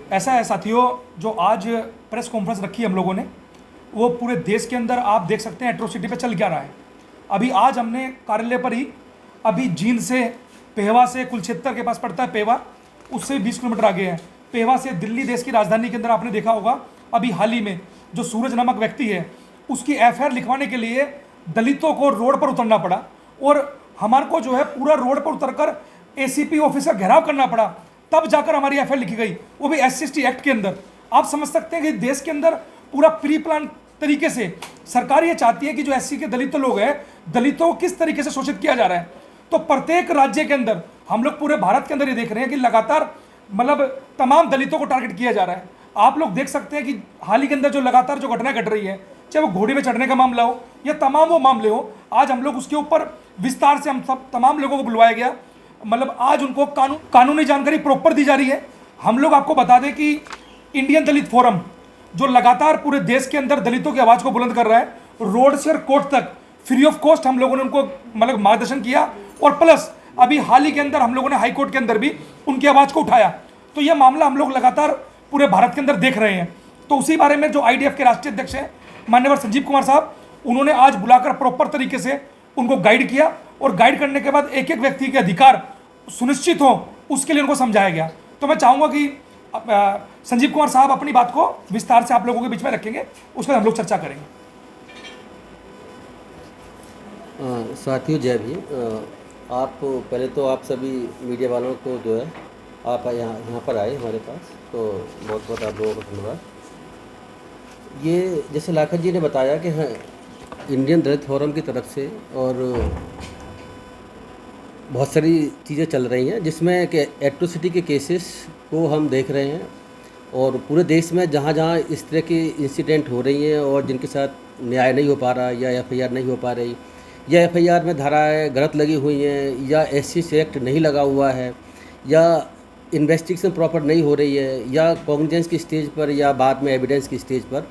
ऐसा है साथियों, जो आज प्रेस कॉन्फ्रेंस रखी है हम लोगों ने, वो पूरे देश के अंदर आप देख सकते हैं एट्रोसिटी पे चल क्या रहा है। अभी आज हमने कार्यालय पर ही अभी जींद से पेहवा से कुलक्षेत्र के पास पड़ता है पेहवा, उससे 20 किलोमीटर आगे है। पेहवा से दिल्ली देश की राजधानी के अंदर आपने देखा होगा अभी हाल ही में जो सूरज नामक व्यक्ति है उसकी एफआईआर लिखवाने के लिए दलितों को रोड पर उतरना पड़ा और हमारे को जो है पूरा रोड पर उतरकर एसीपी ऑफिस का घेराव करना पड़ा, तब जाकर हमारी एफआईआर लिखी गई, वो भी SC/ST एक्ट के अंदर। आप समझ सकते हैं कि देश के अंदर पूरा प्री प्लान तरीके से सरकार ये चाहती है कि जो SC के दलित लोग हैं, दलितों को किस तरीके से शोषित किया जा रहा है। तो प्रत्येक राज्य के अंदर हम लोग पूरे भारत के अंदर ये देख रहे हैं कि लगातार मतलब तमाम दलितों को टारगेट किया जा रहा है। आप लोग देख सकते हैं कि हाल ही के अंदर जो लगातार जो घटनाएं घट रही है, चाहे वो घोड़े में चढ़ने का मामला हो या तमाम वो मामले हो, आज हम लोग उसके ऊपर विस्तार से हम सब तमाम लोगों को बुलवाया गया। मतलब आज उनको कानूनी जानकारी प्रॉपर दी जा रही है। हम लोग आपको बता दें कि इंडियन दलित फोरम जो लगातार पूरे देश के अंदर दलितों की आवाज़ को बुलंद कर रहा है, रोड से और कोर्ट तक फ्री ऑफ कॉस्ट हम लोगों ने उनको मतलब मार्गदर्शन किया, और प्लस अभी हाल ही के अंदर हम लोगों ने हाई कोर्ट के अंदर भी उनकी आवाज़ को उठाया। तो यह मामला हम लोग लगातार पूरे भारत के अंदर देख रहे हैं। तो उसी बारे में जो IDF के राष्ट्रीय अध्यक्ष हैं माननीय संजीव कुमार साहब, उन्होंने आज बुलाकर प्रॉपर तरीके से उनको गाइड किया, और गाइड करने के बाद एक एक व्यक्ति के अधिकार सुनिश्चित हो उसके लिए उनको समझाया गया। तो मैं चाहूँगा कि संजीव कुमार साहब अपनी बात को विस्तार से आप लोगों के बीच में रखेंगे, उसके बाद हम लोग चर्चा करेंगे। साथियों जय भीम। आप पहले तो आप सभी मीडिया वालों को जो है आप यहाँ पर आए हमारे पास, तो बहुत बहुत आप लोगों को धन्यवाद। ये जैसे लाखन जी ने बताया कि हाँ, इंडियन दलित फोरम की तरफ से और बहुत सारी चीज़ें चल रही हैं, जिसमें कि एट्रोसिटी के केसेस को हम देख रहे हैं, और पूरे देश में जहाँ जहाँ इस तरह की इंसिडेंट हो रही हैं और जिनके साथ न्याय नहीं हो पा रहा या FIR नहीं हो पा रही, या FIR में धाराएँ गलत लगी हुई हैं, या SC एक्ट नहीं लगा हुआ है, या इन्वेस्टिगेशन प्रॉपर नहीं हो रही है, या कॉग्निजेंस की स्टेज पर या बाद में एविडेंस की स्टेज पर,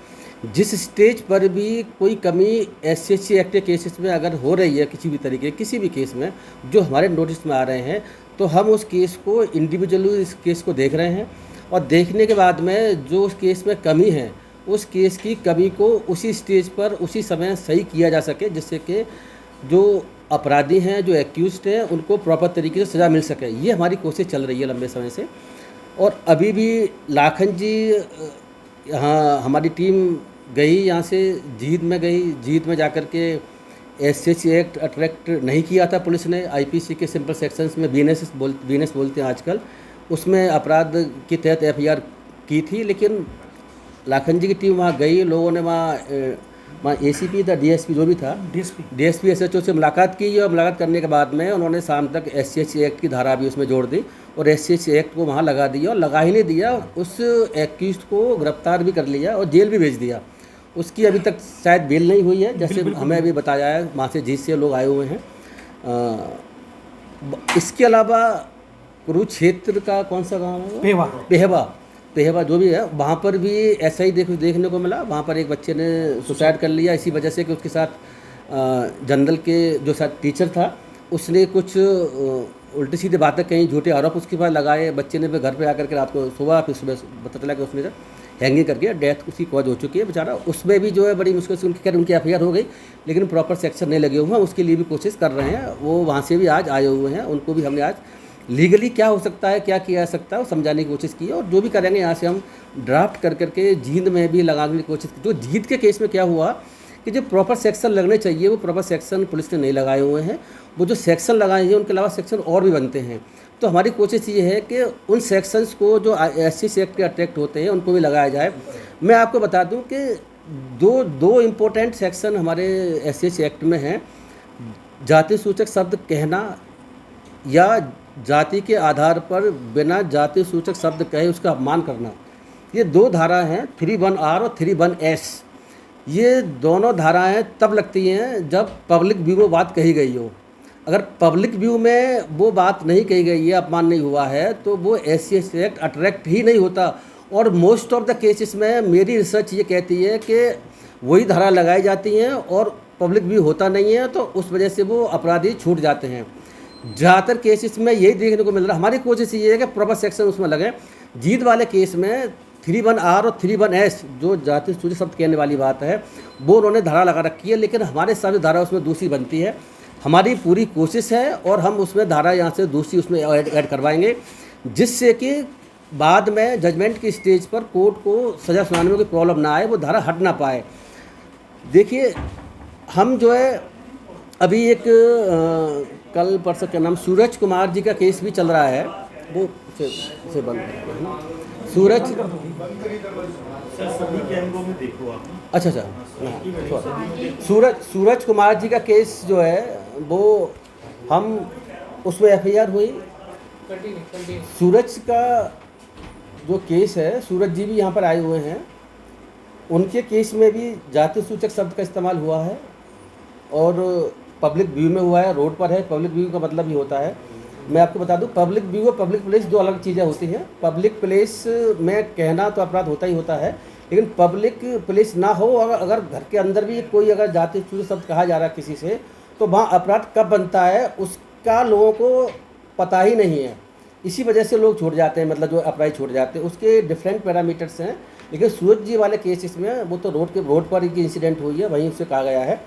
जिस स्टेज पर भी कोई कमी SC एक्ट के केसेस में अगर हो रही है किसी भी तरीके किसी भी केस में जो हमारे नोटिस में आ रहे हैं, तो हम उस केस को इंडिविजुअली इस केस को देख रहे हैं, और देखने के बाद में जो उस केस में कमी है उस केस की कमी को उसी स्टेज पर उसी समय सही किया जा सके, जिससे कि जो अपराधी हैं, जो एक्यूज्ड हैं, उनको प्रॉपर तरीके से सज़ा मिल सके। ये हमारी कोशिश चल रही है लंबे समय से। और अभी भी लाखन जी यहाँ हमारी टीम गई, यहाँ से जींद में गई, जींद में जाकर के SC एक्ट अट्रैक्ट नहीं किया था पुलिस ने। IPC के सिंपल सेक्शंस में BNS बोलते हैं आजकल, उसमें अपराध के तहत FIR की थी, लेकिन लाखन जी की टीम वहाँ गई, लोगों ने वहाँ ACP था, DSP जो भी था, DSP SHO से मुलाकात की, और मुलाकात करने के बाद में उन्होंने शाम तक SC एक्ट की धारा भी उसमें जोड़ दी और SC एक्ट को वहाँ लगा दिया, और लगा ही नहीं दिया, उस एक्यूज को गिरफ्तार भी कर लिया और जेल भी भेज दिया। उसकी अभी तक शायद बेल नहीं हुई है, जैसे हमें अभी बताया है, वहाँ से जीत से लोग आए हुए हैं। इसके अलावा कुरुक्षेत्र का कौन सा गाँव है, पेहवा जो भी है, वहाँ पर भी ऐसा ही देखने को मिला। वहाँ पर एक बच्चे ने सुसाइड कर लिया इसी वजह से कि उसके साथ जनरल के जो साथ टीचर था उसने कुछ उल्टी सीधी बातें कहीं, झूठे आरोप उसके पास लगाए। बच्चे ने फिर घर पे आकर के रात को फिर सुबह पता चला कि उसने हैंगिंग करके डेथ उसकी कॉज हो चुकी है बेचारा। उसमें भी जो है बड़ी मुश्किल से उनकी FIR हो गई, लेकिन प्रॉपर सेक्शन नहीं लगे हुए हैं, उसके लिए भी कोशिश कर रहे हैं। वो वहाँ से भी आज आए हुए हैं, उनको भी हमने आज लीगली क्या हो सकता है, क्या किया जा सकता है, वो समझाने की कोशिश की है। और जो भी करेंगे यहाँ से हम ड्राफ्ट कर करके जींद में भी लगाने की कोशिश की। जो जींद के केस में क्या हुआ कि जो प्रॉपर सेक्शन लगने चाहिए वो प्रॉपर सेक्शन पुलिस ने नहीं लगाए हुए हैं। वो जो सेक्शन लगाए हैं उनके अलावा सेक्शन और भी बनते हैं। तो हमारी कोशिश ये है कि उन सेक्शंस को जो SC एक्ट के अट्रैक्ट होते हैं उनको भी लगाया जाए। मैं आपको बता दूं कि दो इम्पोर्टेंट सेक्शन हमारे SC एक्ट में हैं, जाति सूचक शब्द कहना या जाति के आधार पर बिना जाति सूचक शब्द कहे उसका अपमान करना। ये दो धारा हैं, 3(1)R और 3(1)S। ये दोनों धाराएं तब लगती हैं जब पब्लिक व्यू में बात कही गई हो। अगर पब्लिक व्यू में वो बात नहीं कही गई है, अपमान नहीं हुआ है, तो वो SC एक्ट अट्रैक्ट ही नहीं होता। और मोस्ट ऑफ द केसेस में मेरी रिसर्च ये कहती है कि वही धारा लगाई जाती हैं और पब्लिक व्यू होता नहीं है, तो उस वजह से वो अपराधी छूट जाते हैं। ज़्यादातर केसेस में यही देखने को मिल रहा है। हमारी कोशिश ये है कि प्रॉपर सेक्शन उसमें लगे। जीत वाले केस में 3(1)R और 3(1)S जो जाति सूची शब्द कहने वाली बात है वो उन्होंने धारा लगा रखी है, लेकिन हमारे साथ धारा उसमें दूसरी बनती है। हमारी पूरी कोशिश है और हम उसमें धारा यहाँ से दूसरी उसमें ऐड करवाएंगे, जिससे कि बाद में जजमेंट की स्टेज पर कोर्ट को सज़ा सुनाने में कोई प्रॉब्लम ना आए, वो धारा हट ना पाए। देखिए हम जो है अभी एक कल परसों क्या नाम सूरज कुमार जी का केस भी चल रहा है, वो से बंद है ना सूरज। अच्छा सूरज कुमार जी का केस जो है वो हम उसमें FIR हुई। सूरज का जो केस है, सूरज जी भी यहाँ पर आए हुए हैं, उनके केस में भी जाति सूचक शब्द का इस्तेमाल हुआ है और पब्लिक व्यू में हुआ है, रोड पर है। पब्लिक व्यू का मतलब ही होता है, मैं आपको बता दूं, पब्लिक व्यू और पब्लिक प्लेस दो अलग चीज़ें होती हैं। पब्लिक प्लेस में कहना तो अपराध होता ही होता है, लेकिन पब्लिक प्लेस ना हो अगर घर के अंदर भी कोई अगर जाति सूचक शब्द कहा जा रहा है किसी से, तो वहाँ अपराध कब बनता है उसका लोगों को पता ही नहीं है। इसी वजह से लोग छूट जाते हैं, मतलब जो अपराधी छूट जाते हैं, उसके डिफरेंट पैरामीटर्स हैं। लेकिन सूरज जी वाले केसेस में वो तो रोड पर ही इंसिडेंट हुई है, वहीं उससे कहा गया है,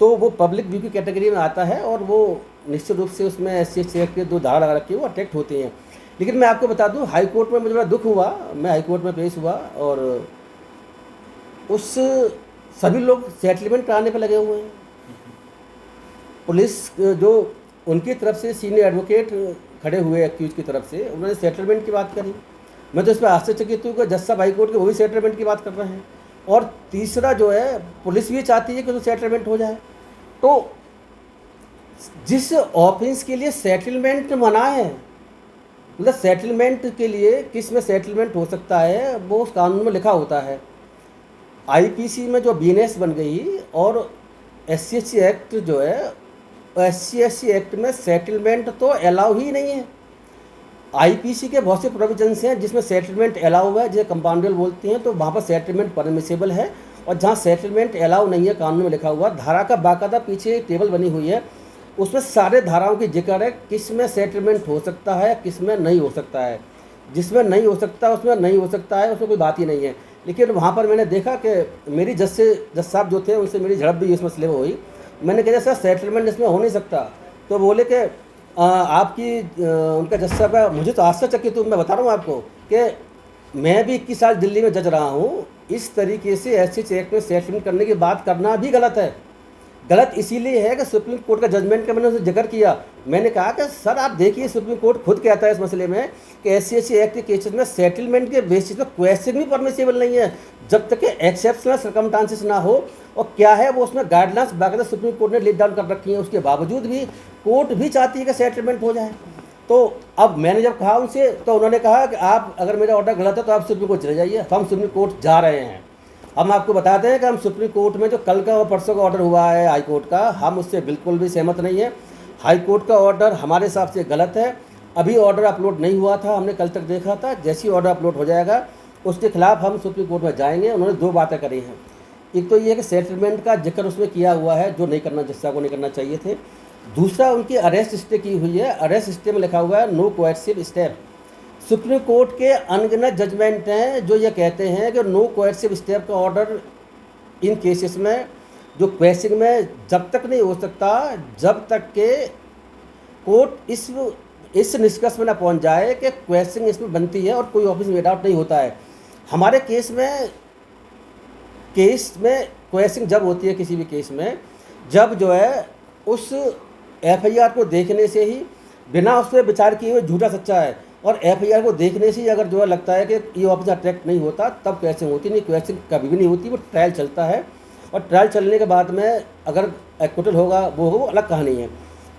तो वो पब्लिक व्यू की कैटेगरी में आता है और वो निश्चित रूप से उसमें SC एक्ट के 2 धारा लगा रखी है, वो अट्रैक्ट होते हैं। लेकिन मैं आपको बता दूं, हाई कोर्ट में मुझे बड़ा दुख हुआ, मैं हाई कोर्ट में पेश हुआ और उस सभी लोग सेटलमेंट कराने पर लगे हुए हैं। पुलिस जो उनकी तरफ से सीनियर एडवोकेट खड़े हुए एक्यूज की तरफ से, उन्होंने सेटलमेंट की बात करी। मैं तो इस पर आश्चर्यचकित हूँ कि जज साहब हाई कोर्ट के वो भी सेटलमेंट की बात कर रहे हैं। और तीसरा जो है, पुलिस भी चाहती है कि तो सेटलमेंट हो जाए। तो जिस ऑफेंस के लिए सेटलमेंट मना है, मतलब सेटलमेंट के लिए किस में सेटलमेंट हो सकता है वो उस कानून में लिखा होता है। IPC में जो BNS बन गई और SC एक्ट जो है, SC एक्ट में सेटलमेंट तो अलाउ ही नहीं है। IPC के बहुत से प्रोविजंस हैं जिसमें सेटलमेंट अलाउ है, जिसे कंपाउंडेबल बोलते हैं, तो वहाँ पर सेटलमेंट परमिसेबल है। और जहाँ सेटलमेंट अलाउ नहीं है, कानून में लिखा हुआ, धारा का बाकायदा पीछे टेबल बनी हुई है, उसमें सारे धाराओं की जिक्र है किस में सेटलमेंट हो सकता है, किस में नहीं हो सकता है। जिसमें नहीं हो सकता उसमें नहीं हो सकता है, उसमें कोई बात ही नहीं है। लेकिन वहाँ पर मैंने देखा कि मेरी जज साहब जो थे उनसे मेरी झड़प भी इस मसले में हुई। मैंने कहा सर सेटलमेंट इसमें हो नहीं सकता, तो बोले कि आपकी उनका जज साहब है, मुझे तो आश्चर्यचकित हूँ। मैं बता रहा हूँ आपको कि मैं भी 21 साल दिल्ली में जज रहा हूँ, इस तरीके से SC एक्ट में सेटलमेंट करने की बात करना भी गलत है। गलत इसीलिए है कि सुप्रीम कोर्ट का जजमेंट का मैंने उसे जिक्र किया। मैंने कहा कि सर आप देखिए, सुप्रीम कोर्ट खुद कहता है इस मसले में कि SC एक्ट के केसेस में सेटलमेंट के बेसिस पर क्वेश्चन भी परमिसेबल नहीं है जब तक कि एक्सेप्शनल सर्कमस्टांसेस ना हो। और क्या है वो उसमें गाइडलाइंस बाकायदा सुप्रीम कोर्ट ने लेट डाउन कर रखी है, उसके बावजूद भी कोर्ट भी चाहती है कि सेटलमेंट हो जाए। तो अब मैंने जब कहा उनसे, तो उन्होंने कहा कि आप अगर मेरा ऑर्डर गलत है तो आप सुप्रीम कोर्ट चले जाइए। तो हम सुप्रीम कोर्ट जा रहे हैं। हम आपको बताते हैं कि हम सुप्रीम कोर्ट में जो कल का और परसों का ऑर्डर हुआ है हाई कोर्ट का, हम उससे बिल्कुल भी सहमत नहीं है। हाई कोर्ट का ऑर्डर हमारे हिसाब से गलत है। अभी ऑर्डर अपलोड नहीं हुआ था, हमने कल तक देखा था। जैसे ही ऑर्डर अपलोड हो जाएगा उसके खिलाफ हम सुप्रीम कोर्ट में जाएंगे। उन्होंने 2 बातें करी हैं। एक तो ये है कि सेटलमेंट का जिक्र उसमें किया हुआ है जो नहीं करना, जज साहब को नहीं करना चाहिए थे। दूसरा, उनकी अरेस्ट स्टे की हुई है। अरेस्ट स्टे में लिखा हुआ है no coercive step. Supreme court के अनगिनत जजमेंट हैं जो ये कहते हैं कि नो कोएर्सिव स्टेप का ऑर्डर इन केसेस में जो क्वेश्चन में जब तक नहीं हो सकता जब तक के कोर्ट इस निष्कर्ष में ना पहुंच जाए कि क्वेश्चन इसमें बनती है और कोई ऑफिस मेड आउट नहीं होता है। हमारे केस में क्वेश्चन जब होती है किसी भी केस में, जब जो है उस FIR को देखने से ही, बिना उस पर विचार किए हुए झूठा सच्चा है, और FIR को देखने से ही अगर जो है लगता है कि ये ऑफिस अट्रैक्ट नहीं होता, तब क्वेश्चन होती नहीं। क्वेश्चन कभी भी नहीं होती, वो ट्रायल चलता है और ट्रायल चलने के बाद में अगर एक्विटल होगा वो अलग कहानी है।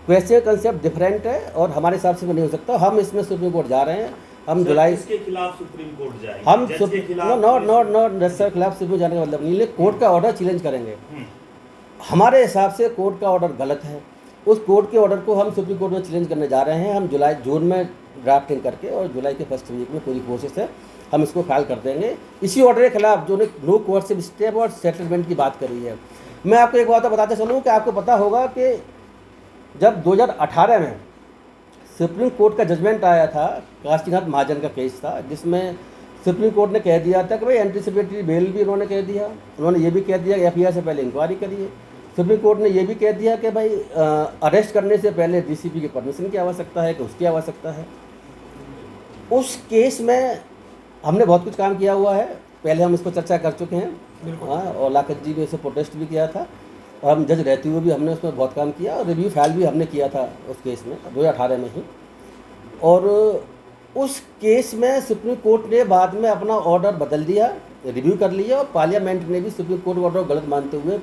क्वेश्चन कंसेप्ट डिफरेंट है और हमारे हिसाब से नहीं हो सकता। हम इसमें सुप्रीम कोर्ट जा रहे हैं। हम जुलाई के खिलाफ सुप्रीम कोर्ट जाएंगे। हम नॉट जज के खिलाफ सुप्रीम जाने का मतलब नहीं, कोर्ट का ऑर्डर चैलेंज करेंगे। हमारे हिसाब से कोर्ट का ऑर्डर गलत है। उस कोर्ट के ऑर्डर को हम सुप्रीम कोर्ट में चैलेंज करने जा रहे हैं। हम जून में ड्राफ्टिंग करके और जुलाई के फर्स्ट वीक में पूरी कोशिश है, हम इसको फाइल कर देंगे इसी ऑर्डर के खिलाफ जो ने नो कोएर्सिव स्टेप और सेटलमेंट की बात करी है। मैं आपको एक बात बताते चलूँ कि आपको पता होगा कि जब 2018 में सुप्रीम कोर्ट का जजमेंट आया था, काशीनाथ महाजन का केस था, जिसमें सुप्रीम कोर्ट ने कह दिया था कि भाई एंटीसिपेटरी बेल भी उन्होंने कह दिया, उन्होंने ये भी कह दिया कि एफआईआर से पहले इंक्वायरी करिए। सुप्रीम कोर्ट ने ये भी कह दिया कि भाई अरेस्ट करने से पहले डीसीपी की परमिशन की आवश्यकता है कि उसकी आवश्यकता है। उस केस में हमने बहुत कुछ काम किया हुआ है, पहले हम इस पर चर्चा कर चुके हैं। हाँ, और लाखत जी ने इसे प्रोटेस्ट भी किया था और हम जज रहते हुए भी हमने उसमें बहुत काम किया और रिव्यू फाइल भी हमने किया था उस केस में 2018 में ही। और उस केस में सुप्रीम कोर्ट ने बाद में अपना ऑर्डर बदल दिया, रिव्यू कर लिया और पार्लियामेंट ने भी सुप्रीम कोर्ट का ऑर्डर गलत मानते हुए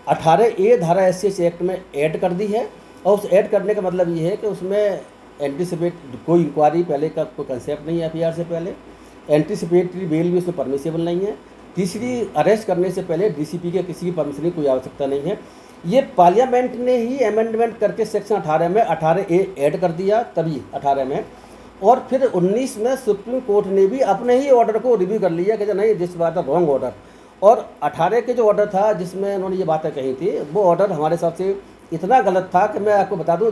18A धारा SC एक्ट में ऐड कर दी है। और उस ऐड करने का मतलब ये है कि उसमें एंटीसिपेट कोई इंक्वायरी पहले का कोई कंसेप्ट नहीं है, एफआईआर से पहले एंटीसिपेटरी बेल भी उसमें परमिसेबल नहीं है। तीसरी, अरेस्ट करने से पहले डीसीपी के किसी की परमिशन की कोई आवश्यकता नहीं है। ये पार्लियामेंट ने ही अमेंडमेंट करके सेक्शन 18 में 18A ऐड कर दिया तभी 18 में, और फिर 19 में सुप्रीम कोर्ट ने भी अपने ही ऑर्डर को रिव्यू कर लिया कि नहीं, this was the wrong order. और 18 के जो ऑर्डर था जिसमें उन्होंने ये बातें कही थी, वो ऑर्डर हमारे हिसाब से इतना गलत था कि मैं आपको बता दूं,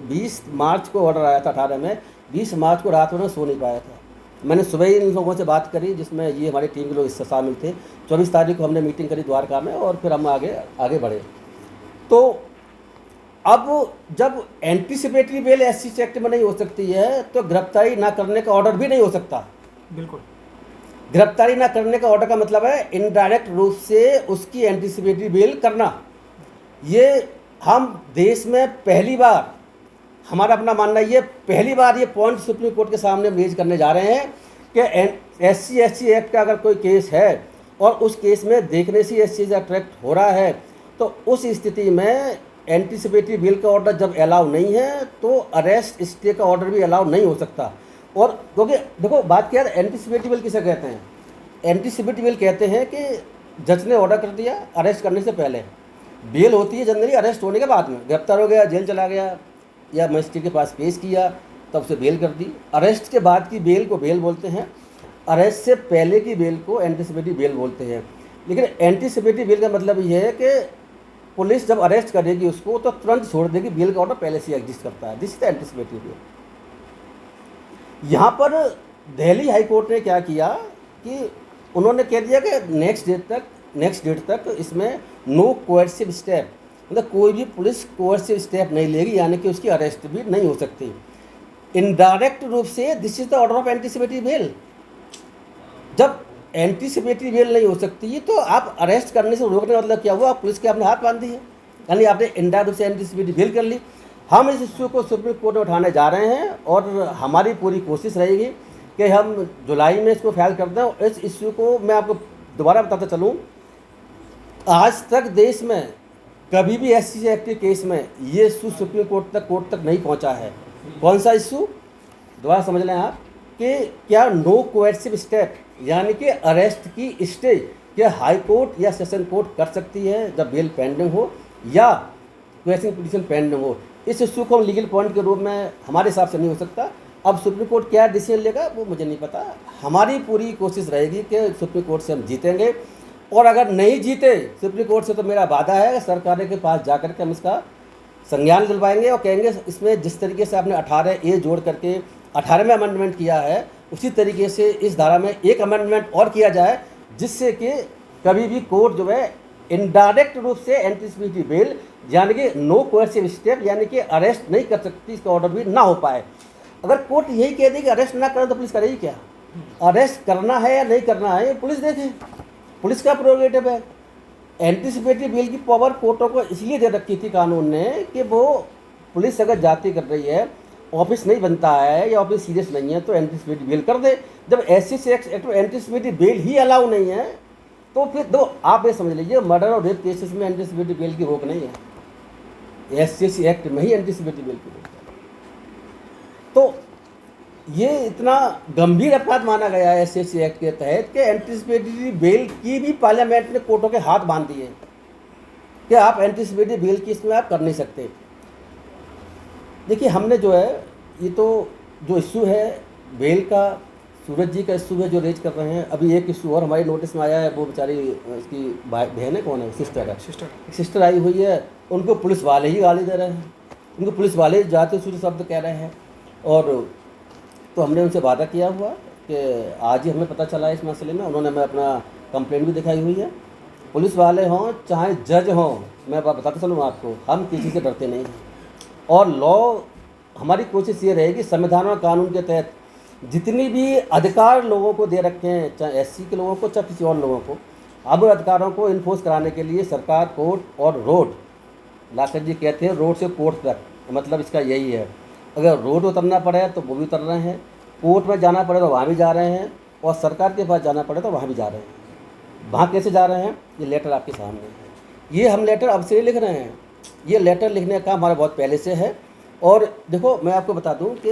20 मार्च को ऑर्डर आया था 18 में, 20 मार्च को रात में सो नहीं पाया था। मैंने सुबह ही इन लोगों से बात करी, जिसमें ये हमारी टीम के लोग इससे शामिल थे। 24 तारीख को हमने मीटिंग करी द्वारका में और फिर हम आगे बढ़े। तो अब जब एंटीसिपेटरी बेल SC एक्ट में नहीं हो सकती है तो गिरफ्तारी ना करने का ऑर्डर भी नहीं हो सकता। बिल्कुल, गिरफ्तारी ना करने का ऑर्डर का मतलब है इनडायरेक्ट रूप से उसकी एंटीसिपेटरी बेल करना। ये हम देश में पहली बार, हमारा अपना मानना ये पहली बार ये पॉइंट सुप्रीम कोर्ट के सामने रेज करने जा रहे हैं कि SC एक्ट का अगर कोई केस है और उस केस में देखने से SC अट्रैक्ट हो रहा है तो उस स्थिति में एंटीसिपेटरी बेल का ऑर्डर जब अलाउ नहीं है तो अरेस्ट स्टे का ऑर्डर भी अलाउ नहीं हो सकता। और क्योंकि देखो बात क्या है, एंटीसिपेटरी बेल किसे कहते हैं? एंटीसिपेटरी बेल कहते हैं कि जज ने ऑर्डर कर दिया अरेस्ट करने से पहले, बेल होती है जनरली अरेस्ट होने के बाद में, गिरफ्तार हो गया, जेल चला गया या मजिस्ट्रेट के पास पेश किया तब उसे बेल कर दी। अरेस्ट के बाद की बेल को बेल बोलते हैं, अरेस्ट से पहले की बेल को एंटीसिपेटरी बेल बोलते हैं। लेकिन एंटीसिपेटरी बेल का मतलब ये है कि पुलिस जब अरेस्ट करेगी उसको तो तुरंत छोड़ देगी, बेल का ऑर्डर पहले से एग्जिस्ट करता है, this is the anticipatory bail. यहाँ पर दिल्ली हाई कोर्ट ने क्या किया कि उन्होंने कह दिया कि नेक्स्ट डेट तक इसमें नो कोएर्सिव स्टेप, मतलब कोई भी पुलिस कोएर्सिव स्टेप नहीं लेगी, यानी कि उसकी अरेस्ट भी नहीं हो सकती। इनडायरेक्ट रूप से this is the order of anticipatory bail. जब एंटीसिपेटरी बेल नहीं हो सकती तो आप अरेस्ट करने से रोकने का मतलब क्या हुआ? आप पुलिस के आपने हाथ बांध दिए, यानी आपने इनडायरेक्ट रूप से एंटीसिपेटरी बेल कर ली। हम इस इश्यू को सुप्रीम कोर्ट में उठाने जा रहे हैं और हमारी पूरी कोशिश रहेगी कि हम जुलाई में इसको फाइल कर दें। और इस इश्यू को मैं आपको दोबारा बताता चलूँ, आज तक देश में कभी भी SC एक्ट के केस में ये इशू सुप्रीम कोर्ट तक नहीं पहुंचा है। कौन सा इशू? दोबारा समझ लें आप कि क्या नो कोएर्सिव स्टेप, यानी कि अरेस्ट की स्टे क्या हाई कोर्ट या सेशन कोर्ट कर सकती है जब बेल पेंडिंग हो या क्वेश्चन पिटीशन पेंडिंग हो। इस इशू को हम लीगल पॉइंट के रूप में हमारे हिसाब से नहीं हो सकता। अब सुप्रीम कोर्ट क्या डिसीजन लेगा वो मुझे नहीं पता। हमारी पूरी कोशिश रहेगी कि सुप्रीम कोर्ट से हम जीतेंगे, और अगर नहीं जीते सुप्रीम कोर्ट से तो मेरा वादा है कि सरकार के पास जा कर के हम इसका संज्ञान दिलवाएंगे और कहेंगे इसमें जिस तरीके से आपने 18A जोड़ करके 18 में अमेंडमेंट किया है उसी तरीके से इस धारा में एक अमेंडमेंट और किया जाए, जिससे कि कभी भी कोर्ट जो है इनडायरेक्ट रूप से एंटीसिपेटरी बेल यानी कि नो कोएर्सिव स्टेप यानी कि अरेस्ट नहीं कर सकती, इसका ऑर्डर भी ना हो पाए। अगर कोर्ट यही कह दे कि अरेस्ट ना करें तो पुलिस करेगी क्या? अरेस्ट करना है या नहीं करना है ये पुलिस देखे, पुलिस का प्रोरोगेटिव है। एंटीसिपेटरी बेल की पावर कोर्टों को इसलिए दे रखी थी कानून ने कि वो पुलिस अगर जाती कर रही है, ऑफिस नहीं बनता है या ऑफिस सीरियस नहीं है तो एंटीसिपेटरी बेल कर दे। जब SC एक्ट में एंटीसिपेटरी बेल ही अलाउ नहीं है तो फिर दो आप ये समझ लीजिए मर्डर और रेप केसेस में एंटीसिपेटरी बेल की रोक नहीं है, SC एक्ट में ही एंटीसिपेटरी बेल की रोक है। तो ये इतना गंभीर अपराध माना गया है SC एक्ट के तहत कि एंटीसिपेटरी बेल की भी पार्लियामेंट ने कोर्टों के हाथ बांध दिए कि आप एंटीसिपेटरी बेल की इसमें आप कर नहीं सकते। देखिए हमने जो है ये तो जो इशू है बेल का, सूरज जी का इशू है जो रेज कर रहे हैं। अभी एक इशू और हमारी नोटिस में आया है, वो बेचारी इसकी बहन है, कौन है, सिस्टर है, सिस्टर आई हुई है, उनको पुलिस वाले ही गाली दे रहे हैं। उनको पुलिस वाले जाते सूर्य शब्द कह रहे हैं। और तो हमने उनसे वादा किया हुआ कि आज ही हमें पता चला इस मसले में, उन्होंने हमें अपना कंप्लेंट भी दिखाई हुई है। पुलिस वाले हों चाहे जज हों, मैं बताता चलूँ आपको, हम किसी से डरते नहीं हैं। और लॉ, हमारी कोशिश ये रहेगी संविधान और कानून के तहत जितनी भी अधिकार लोगों को दे रखे हैं, चाहे एससी के लोगों को चाहे किसी और लोगों को, अब अधिकारों को इन्फोर्स कराने के लिए सरकार कोर्ट और रोड, लाखन जी कहते हैं रोड से कोर्ट तक, मतलब इसका यही है, अगर रोड उतरना पड़े तो वो भी उतर रहे हैं, कोर्ट में जाना पड़े तो वहाँ भी जा रहे हैं, और सरकार के पास जाना पड़े तो वहाँ भी जा रहे हैं। वहाँ कैसे जा रहे हैं, ये लेटर आपके सामने है। ये हम लेटर अब से लिख रहे हैं, ये लेटर लिखने का हमारा बहुत पहले से है। और देखो मैं आपको बता दूं कि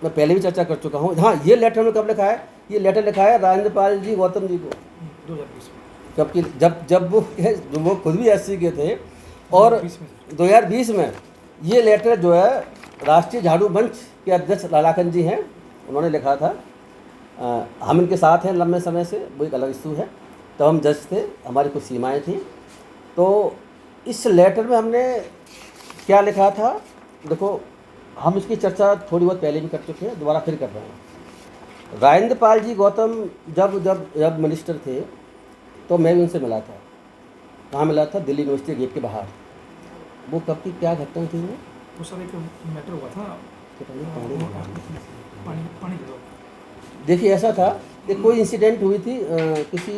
मैं पहले भी चर्चा कर चुका हूँ। हाँ, ये लेटर में कब लिखा है, ये लेटर लिखा है राजेंद्र पाल जी गौतम जी को 2020 में, जबकि जब वो खुद भी एससी के थे। और 2020 में ये लेटर जो है राष्ट्रीय झाड़ू मंच के अध्यक्ष लालाखन जी हैं, उन्होंने लिखा था। हम इनके साथ हैं लंबे समय से, वो एक अलग इशू है। तो हम जज थे, हमारी कुछ सीमाएं थी। तो इस लेटर में हमने क्या लिखा था, देखो हम इसकी चर्चा थोड़ी बहुत पहले भी कर चुके हैं, दोबारा फिर कर रहे हैं। राजेंद्र पाल जी गौतम जब मिनिस्टर थे तो मैं भी उनसे मिला था। कहाँ मिला था, दिल्ली यूनिवर्सिटी गेट के बाहर। वो कब की क्या घटना थी वो सर एक मैटर हुआ था, पानी देखिए ऐसा था कि कोई इंसिडेंट हुई थी किसी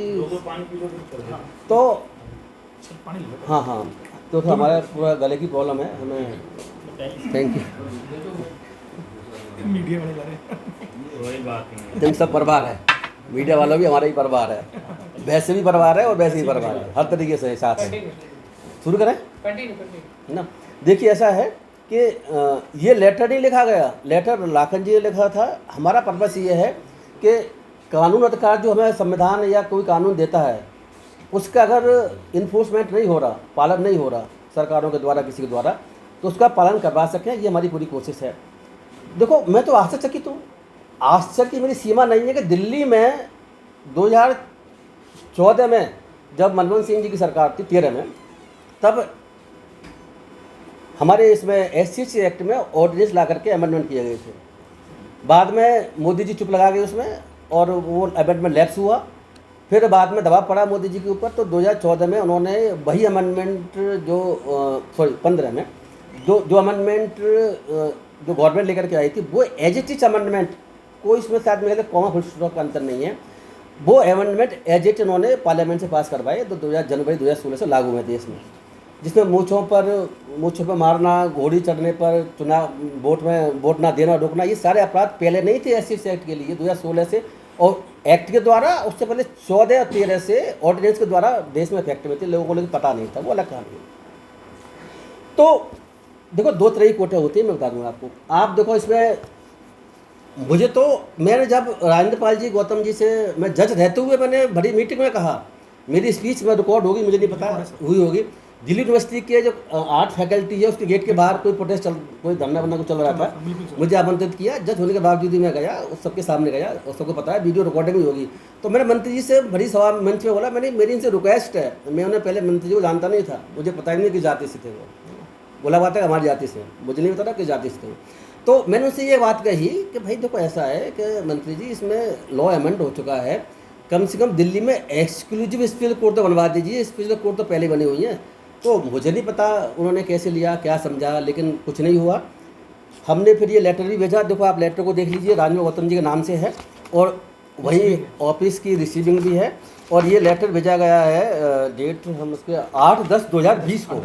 तो हाँ तो हमारा पूरा गले की प्रॉब्लम है हमें। Thank you. मीडिया वाले जा रहे हैं, वही बात है, तुम सब परिवार है, मीडिया वाला भी हमारा ही परिवार है, वैसे भी परिवार है और वैसे ही परिवार है, हर तरीके से साथ है। शुरू करें ना। देखिए ऐसा है कि ये लेटर नहीं लिखा गया, लेटर लाखन जी ने लिखा था। हमारा पर्पस ये है कि कानून अधिकार जो हमें संविधान या कोई कानून देता है उसका अगर इन्फोर्समेंट नहीं हो रहा, पालन नहीं हो रहा सरकारों के द्वारा, किसी के द्वारा, तो उसका पालन करवा सकें, ये हमारी पूरी कोशिश है। देखो मैं तो आश्चर्यचकित हूँ, आश्चर्य की मेरी सीमा नहीं है कि दिल्ली में 2014 में जब मनमोहन सिंह जी की सरकार थी 13 में, तब हमारे इसमें एससी एक्ट में ऑर्डिनेंस ला करके अमेंडमेंट किए गए थे। बाद में मोदी जी चुप लगा गए उसमें और वो अमेंडमेंट लैप्स हुआ। फिर बाद में दबाव पड़ा मोदी जी के ऊपर, तो 2014 में उन्होंने वही अमेंडमेंट जो 15 में जो अमेंडमेंट जो गवर्नमेंट लेकर के आई थी, वो एज इट इज अमेंडमेंट, कोई इसमें शायद मेरे कॉमा फुल स्टॉप का अंतर नहीं है, वो अमेंडमेंट एज इट उन्होंने पार्लियामेंट से पास करवाए, तो जनवरी 2016 से लागू हुए देश में। जिसमें मूँछों पर मारना, घोड़ी चढ़ने पर, चुनाव वोट ना देना, रोकना, ये सारे अपराध पहले नहीं थे एससी एक्ट के लिए 2016 से, और एक्ट के द्वारा उससे पहले 14 और 13 से ऑर्डिनेंस के द्वारा देश में इफेक्ट में थे, लोगों को लेकिन पता नहीं था, वो अलग कहानी है। तो देखो दो तरह की कोर्टें होती है, मैं बता दूँगा आपको। आप देखो इसमें मुझे तो, मैंने जब राजेंद्र पाल जी गौतम जी से मैं जज रहते हुए मैंने बड़ी मीटिंग में कहा, मेरी स्पीच में रिकॉर्ड होगी, मुझे नहीं पता हुई होगी, दिल्ली यूनिवर्सिटी के जो आर्ट फैकल्टी है उसके गेट के बाहर कोई प्रोटेस्ट कोई धरना वरना कुछ चल रहा था, मुझे आमंत्रित किया। जज होने के बावजूद भी मैं गया, उस सबके सामने गया, और सबको पता है, वीडियो रिकॉर्डिंग भी होगी। तो मैंने मंत्री जी से बड़ी सवाल मंच में बोला, मेरी इनसे रिक्वेस्ट है, मैं उन्हें पहले मंत्री जी को जानता नहीं था, मुझे पता ही नहीं कि जाति से थे वो, बोला बात है हमारी जाति से, मुझे नहीं पता था कि जाति से थे। तो मैंने उनसे ये बात कही कि भाई देखो ऐसा है कि मंत्री जी इसमें लॉ अमेंड हो चुका है, कम से कम दिल्ली में एक्सक्लूसिव स्पेशल कोर्ट तो बनवा दीजिए, स्पेशल कोर्ट तो पहले बनी हुई हैं। तो मुझे नहीं पता उन्होंने कैसे लिया, क्या समझा, लेकिन कुछ नहीं हुआ। हमने फिर ये लेटर भी भेजा, देखो आप लेटर को देख लीजिए, राजेंद्र गौतम जी के नाम से है, और वही ऑफिस की रिसीविंग भी है, और ये लेटर भेजा गया है, डेट हम उसके 8/10/2020 को।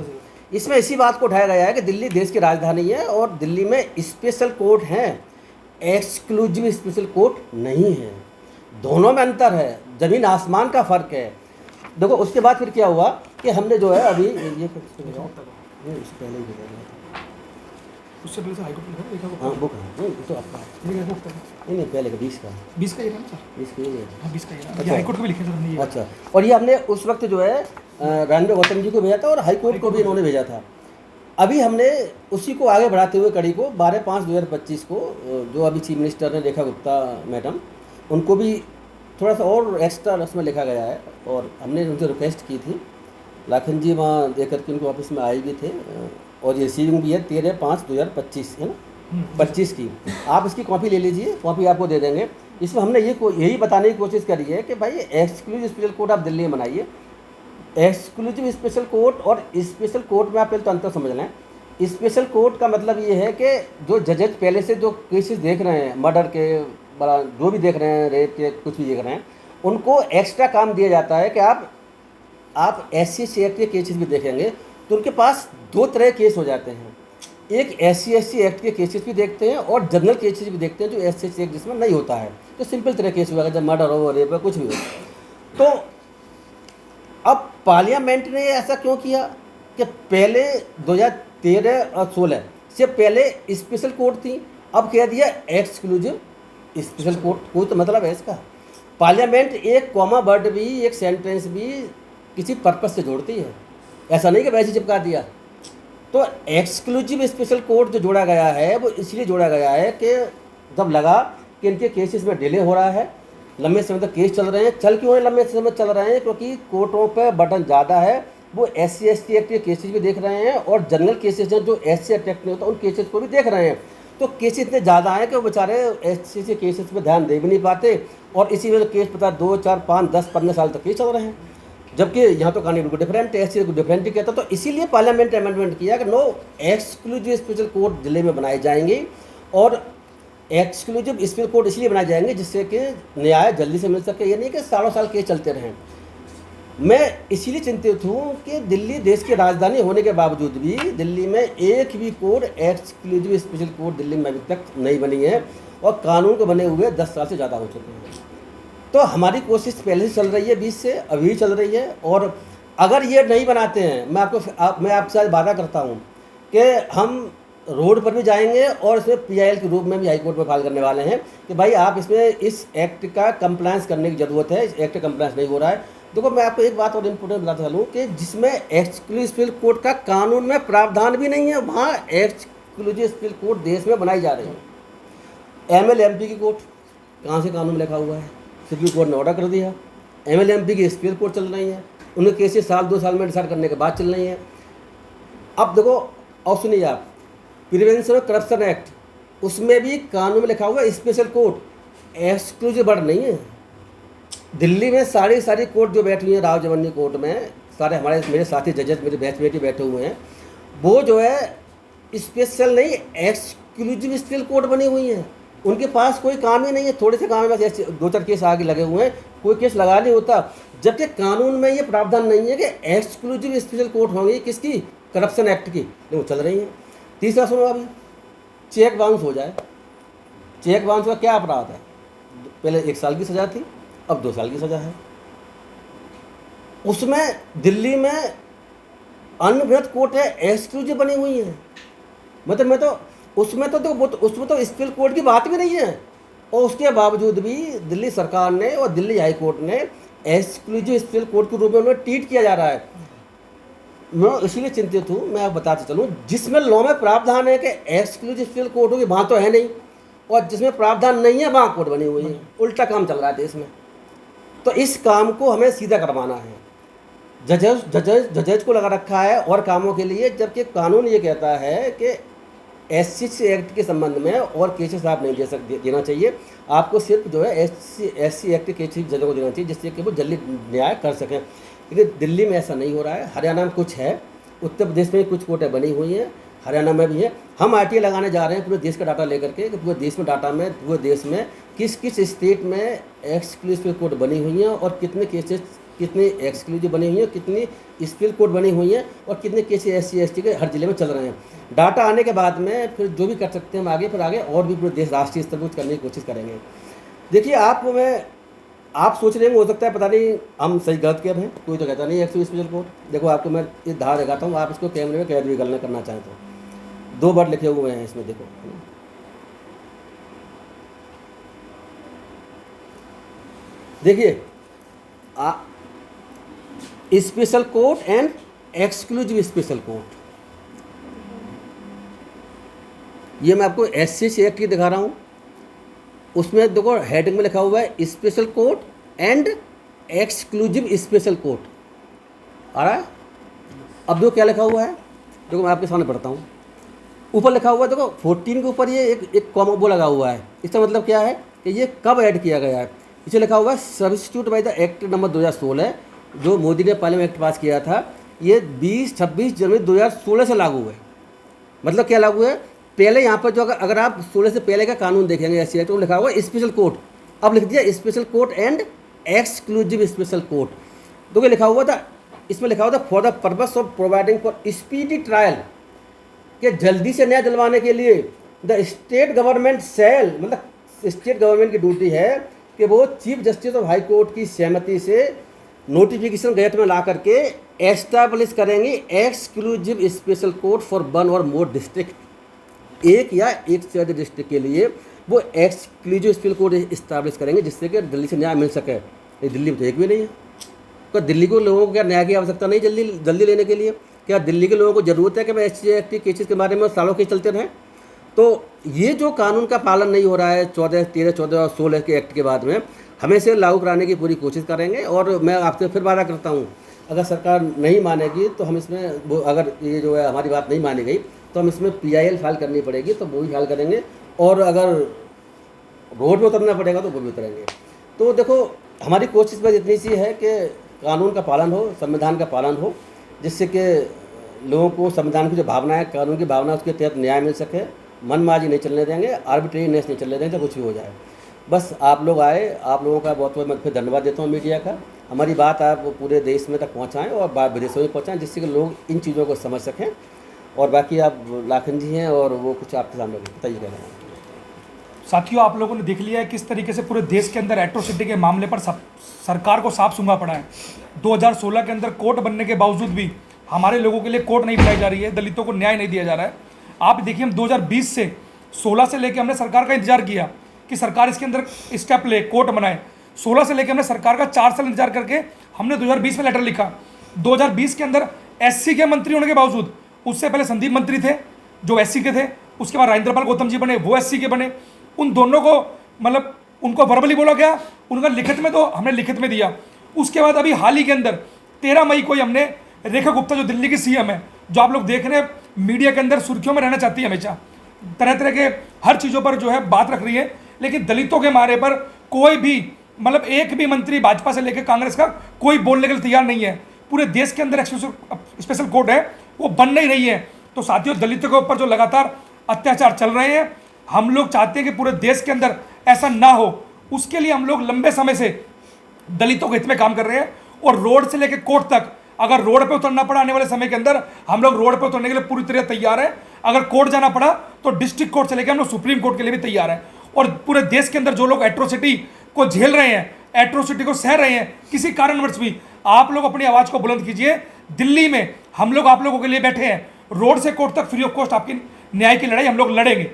इसमें इसी बात को उठाया गया है कि दिल्ली देश की राजधानी है और दिल्ली में स्पेशल कोर्ट हैं, एक्सक्लूसिव स्पेशल कोर्ट नहीं है, दोनों में अंतर है, ज़मीन आसमान का फ़र्क है। देखो उसके बाद फिर क्या हुआ कि हमने जो है अभी ये उससे पहले ही उससे पहले से हाईकोर्ट में देखा हाँ वो कहा नहीं तो आपका नहीं पहले का 20 का 20 का ये था ना सर, 20 का ये हाँ 20 का ये हाईकोर्ट को भी लिखे सर हमने ये। अच्छा, और ये हमने उस वक्त जो है राजेंद्र गौतम जी को भेजा था और हाईकोर्ट को भी इन्होंने भेजा था। अभी हमने उसी को आगे बढ़ाते हुए कड़ी को 12/5/2025 को जो अभी चीफ मिनिस्टर ने रेखा गुप्ता मैडम, उनको भी थोड़ा सा और एक्स्ट्रा उसमें लिखा गया है, और हमने उनसे रिक्वेस्ट की थी, लाखन जी वहाँ देकर के उनको ऑफिस में आए भी थे, और ये रिसीविंग भी है 13/5/2025 है ना, 25 की। आप इसकी कॉपी ले लीजिए, कॉपी आपको दे देंगे। इसमें हमने यही बताने की कोशिश करी है कि भाई एक्सक्लूसिव स्पेशल कोर्ट आप दिल्ली में बनाइए। एक्सक्लूसिव स्पेशल कोर्ट और स्पेशल कोर्ट में आप पहले तो अंतर समझ लें। स्पेशल कोर्ट का मतलब ये है कि जो जजेज पहले से जो केसेस देख रहे हैं, मर्डर के बड़ा जो भी देख रहे हैं, रेप के कुछ भी देख रहे हैं, उनको एक्स्ट्रा काम दिया जाता है कि आप SC एक्ट के केसेस भी देखेंगे तो उनके पास 2 तरह के केस हो जाते हैं। एक SC एक्ट के केसेस भी देखते हैं और जनरल केसेस भी देखते हैं जो SC एक्ट जिसमें नहीं होता है, तो सिंपल तरह केस हुआ जब मर्डर हो, रेप हो, कुछ भी हो। तो अब पार्लियामेंट ने ऐसा क्यों किया कि पहले 2013 और 16 से पहले स्पेशल कोर्ट थी, अब कह दिया एक्सक्लूसिव स्पेशल कोर्ट। कोई तो मतलब है इसका। पार्लियामेंट एक कॉमा वर्ड भी, एक सेंटेंस भी किसी पर्पस से जोड़ती है, ऐसा नहीं कि वैसे चिपका दिया। तो एक्सक्लूसिव स्पेशल कोर्ट जो जोड़ा गया है वो इसलिए जोड़ा गया है कि जब लगा कि इनके केसेस में डिले हो रहा है, लंबे समय तक केस चल रहे हैं। चल क्यों है लंबे समय चल रहे हैं? क्योंकि कोर्टों पर बर्डन ज़्यादा है। वो SC ST एक्ट के केसेस भी देख रहे हैं और जनरल केसेस हैं जो SC एक्ट नहीं होता उन केसेस को भी देख रहे हैं। तो केसेस इतने ज़्यादा हैं कि वो बेचारे SC केसेस पे ध्यान दे भी नहीं पाते और इसी वजह से केस पता 2, 4, 5, 10, 15 साल तक केस चल रहे हैं। जबकि यहाँ तो कहानी बिल्कुल डिफरेंट है, SC को डिफरेंट ही कहता। तो इसीलिए पार्लियामेंट अमेंडमेंट किया कि no exclusive special court Delhi में बनाए जाएंगे और एक्सक्लूसिव स्पेशल कोर्ट इसलिए बनाए जाएंगे जिससे कि न्याय जल्दी से मिल सके। ये नहीं कि सालों साल केस चलते रहें। मैं इसीलिए चिंतित हूँ कि दिल्ली देश की राजधानी होने के बावजूद भी दिल्ली में एक भी court exclusive special court Delhi में अभी तक नहीं बनी है और कानून को बने हुए 10 साल से ज़्यादा हो चुके हैं। तो हमारी कोशिश पहले से चल रही है, 20 से अभी चल रही है। और अगर ये नहीं बनाते हैं, मैं आपसे आज वादा करता हूँ कि हम रोड पर भी जाएंगे और इसमें PIL के रूप में भी हाई कोर्ट में फाइल करने वाले हैं कि भाई आप इसमें इस एक्ट का कंप्लायंस करने की ज़रूरत है। इस एक्ट का कंप्लायंस नहीं हो रहा है। देखो मैं आपको एक बात और इम्पोर्टेंट बताता चलूँ कि जिसमें एक्सक्लूसिव स्पेशल कोर्ट का कानून में प्रावधान भी नहीं है, वहाँ एक्सक्लूसिव स्पेशल कोर्ट देश में बनाई जा रही है। ML MP की कोर्ट कहाँ से कानून में लिखा हुआ है? सुप्रीम कोर्ट ने ऑर्डर कर दिया। ML MP की स्पेशल कोर्ट चल रही है, उनके केसेस साल 2 साल में डिसाइड करने के बाद चल रही हैं। अब देखो और सुनिए आप, प्रिवेंशन ऑफ करप्शन एक्ट, उसमें भी कानून में लिखा हुआ है स्पेशल कोर्ट, एक्सक्लूसिव वर्ड नहीं है। दिल्ली में सारी कोर्ट जो बैठी हुई है राव जमन्नी कोर्ट में, सारे मेरे साथी जजेस, मेरे बैचमेट बैठे हुए हैं, वो जो है स्पेशल नहीं एक्सक्लूसिव स्पेशल कोर्ट बनी हुई हैं। उनके पास कोई काम ही नहीं है, थोड़े से काम है, बस 2-4 केस आगे लगे हुए हैं, कोई केस लगा नहीं होता। जबकि कानून में ये प्रावधान नहीं है कि एक्सक्लूसिव स्पेशल कोर्ट होंगी किसकी, करप्शन एक्ट की, लेकिन वो चल रही हैं। तीसरा सुनो, अभी चेक बाउंस हो जाए। चेक बाउंस का क्या अपराध है? पहले 1 साल की सज़ा थी, अब 2 साल की सज़ा है। उसमें दिल्ली में अनवरत कोर्ट है, एक्सक्लूसिव बनी हुई है। मतलब मैं तो उसमें तो स्पेशल कोर्ट की बात भी नहीं है। और उसके बावजूद भी दिल्ली सरकार ने और दिल्ली हाई कोर्ट ने एक्सक्लूसिव स्पेशल कोर्ट के रूप में उन्हें ट्रीट किया जा रहा है। मैं इसीलिए चिंतित हूँ। मैं आपको बताते चलूँ, जिसमें लॉ में प्रावधान है कि एक्सक्लूसिव स्पेशल कोर्ट होगी, वहाँ तो है नहीं, और जिसमें प्रावधान नहीं है वहाँ कोर्ट बनी हुई है। उल्टा काम चल रहा है देश में। तो इस काम को हमें सीधा करवाना है। जजेज को लगा रखा है और कामों के लिए, जबकि कानून ये कहता है कि SC एक्ट के संबंध में और केसेस आप नहीं देना चाहिए। आपको सिर्फ जो है SC एक्ट के केसेस जजों को देना चाहिए, जिससे कि वो जल्दी न्याय कर सकें। लेकिन दिल्ली में ऐसा नहीं हो रहा है। हरियाणा में कुछ है, उत्तर प्रदेश में कुछ कोर्टें बनी हुई हैं, हरियाणा में भी है। हम RTA लगाने जा रहे हैं पूरे देश का डाटा लेकर के कि पूरे देश में डाटा में पूरे देश में किस किस स्टेट में एक्सक्लूसिव कोर्ट बनी हुई हैं और कितने केसेस कितनी एक्सक्लूसिव बनी हुई हैं, कितनी स्पेशल कोर्ट बनी हुई हैं और कितने केसेस SC ST के हर जिले में चल रहे हैं। डाटा आने के बाद में फिर जो भी कर सकते हैं हम आगे और भी पूरे देश राष्ट्रीय स्तर पर करने की कोशिश करेंगे। देखिए आप सोच रहे हैं हो सकता है पता नहीं हम सही गलत कह रहे हैं, कोई तो कहता नहीं एक्सक्लूसिव स्पेशल कोर्ट। देखो आपको मैं ये धार लगाता हूँ, आप इसको कैमरे में कैद भी करना चाहें तो 2 वर्ड लिखे हुए हैं इसमें, देखो। देखिए special court and exclusive special court, ये मैं आपको SC एक्ट की दिखा रहा हूँ। उसमें देखो हेडिंग में लिखा हुआ है special court and exclusive special court, आ रहा है। अब जो क्या लिखा हुआ है देखो मैं आपके सामने पढ़ता हूँ, ऊपर लिखा हुआ है, देखो 14 के ऊपर ये एक कॉमा वो लगा हुआ है। इसका मतलब क्या है कि ये कब ऐड किया गया है। इसे लिखा हुआ है substitute by the act number 2016, जो मोदी ने पार्लियामेंट एक्ट पास किया था, ये 26 जनवरी 2016 से लागू है। मतलब क्या लागू है, पहले यहाँ पर जो अगर आप 16 से पहले का कानून देखेंगे एस सी तो लिखा हुआ है स्पेशल कोर्ट, अब लिख दिया special court and exclusive special court. तो लिखा हुआ था, इसमें लिखा हुआ था for the purpose of providing for speedy trial, कि जल्दी से न्याय दिलवाने के लिए द स्टेट गवर्नमेंट सेल, मतलब स्टेट गवर्नमेंट की ड्यूटी है कि वो chief justice of high court की सहमति से नोटिफिकेशन गैजेट में ला करके एस्टैब्लिश करेंगे exclusive special court for one और मोर डिस्ट्रिक्ट, एक या एक से अधिक डिस्ट्रिक्ट के लिए वो एक्सक्लूसिव स्पेशल कोर्ट इस्टेब्लिश करेंगे, जिससे कि दिल्ली से न्याय मिल सके। ये दिल्ली में तो एक भी नहीं है। तो दिल्ली को लोगों को क्या न्याय की आवश्यकता नहीं जल्दी लेने के लिए? क्या दिल्ली के लोगों को ज़रूरत है कि मैं SC केसेस के बारे में सालों के चलते रहें? तो ये जो कानून का पालन नहीं हो रहा है 14, 13, 14 और 16 के एक्ट के बाद में, हमें इसे लागू कराने की पूरी कोशिश करेंगे। और मैं आपसे फिर वादा करता हूँ, अगर सरकार नहीं मानेगी तो हम इसमें अगर ये जो है हमारी बात नहीं मानी गई तो हम इसमें PIL फाइल करनी पड़ेगी, तो वो भी फाइल करेंगे। और अगर रोड पे उतरना पड़ेगा तो वो भी उतरेंगे। तो देखो हमारी कोशिश बस इतनी सी है कि कानून का पालन हो, संविधान का पालन हो, जिससे कि लोगों को संविधान की जो भावना है, कानून की भावना, उसके तहत न्याय मिल सके। मनमाजी नहीं चलने देंगे, आर्बिट्रेरीनेस नहीं चलने देंगे, तो कुछ भी हो जाए। बस आप लोग आए, आप लोगों का बहुत बहुत मैं फिर धन्यवाद देता हूँ मीडिया का। हमारी बात आप पूरे देश में तक पहुँचाएँ और विदेशों में पहुँचाएँ, जिससे कि लोग इन चीज़ों को समझ सकें। और बाकी आप लाखन जी हैं और वो कुछ आपके सामने बताइए कह रहे हैं। साथियों, आप लोगों ने देख लिया है किस तरीके से पूरे देश के अंदर एट्रोसिटी के मामले पर सरकार को साफ सूंघा पड़ा है। 2016 के अंदर कोर्ट बनने के बावजूद भी हमारे लोगों के लिए कोर्ट नहीं बनाई जा रही है, दलितों को न्याय नहीं दिया जा रहा है। आप देखिए, हम 2020 से 16 से लेकर हमने सरकार का इंतजार किया कि सरकार इसके अंदर स्टेप ले, कोर्ट बनाए। 16 से लेकर हमने सरकार का 4 साल इंतजार करके हमने 2020 में लेटर लिखा। 2020 के अंदर SC के मंत्री होने के बावजूद, उससे पहले संदीप मंत्री थे जो SC के थे, उसके बाद राजेंद्रपाल गौतम जी बने, वो SC के बने। उन दोनों को मतलब उनको वर्बली बोला गया, उनका लिखित में तो हमने लिखित में दिया। उसके बाद अभी हाल ही के अंदर 13 मई को ही हमने रेखा गुप्ता, जो दिल्ली की CM है, जो आप लोग देख रहे हैं मीडिया के अंदर सुर्खियों में रहना चाहती है, हमेशा तरह तरह के हर चीज़ों पर जो है बात रख रही है, लेकिन दलितों के मारे पर कोई भी मतलब एक भी मंत्री भाजपा से लेकर कांग्रेस का कोई बोलने के लिए तैयार नहीं है। पूरे देश के अंदर स्पेशल कोर्ट है, वो बन नहीं रही है। तो साथियों, दलितों के ऊपर जो लगातार अत्याचार चल रहे हैं, हम लोग चाहते हैं कि पूरे देश के अंदर ऐसा ना हो। उसके लिए हम लोग लंबे समय से दलितों के हित में काम कर रहे हैं। और रोड से लेकर कोर्ट तक, अगर रोड पे उतरना पड़ा आने वाले समय के अंदर, हम लोग रोड पे उतरने के लिए पूरी तरह तैयार है। अगर कोर्ट जाना पड़ा तो डिस्ट्रिक्ट कोर्ट से लेकर हम लोग सुप्रीम कोर्ट के लिए भी तैयार है। और पूरे देश के अंदर जो लोग एट्रोसिटी को झेल रहे हैं, एट्रोसिटी को सह रहे हैं, किसी कारणवश भी, आप लोग अपनी आवाज़ को बुलंद कीजिए। दिल्ली में हम लोग आप लोगों के लिए बैठे हैं। रोड से कोर्ट तक फ्री ऑफ कॉस्ट आपकी न्याय की लड़ाई हम लोग लड़ेंगे।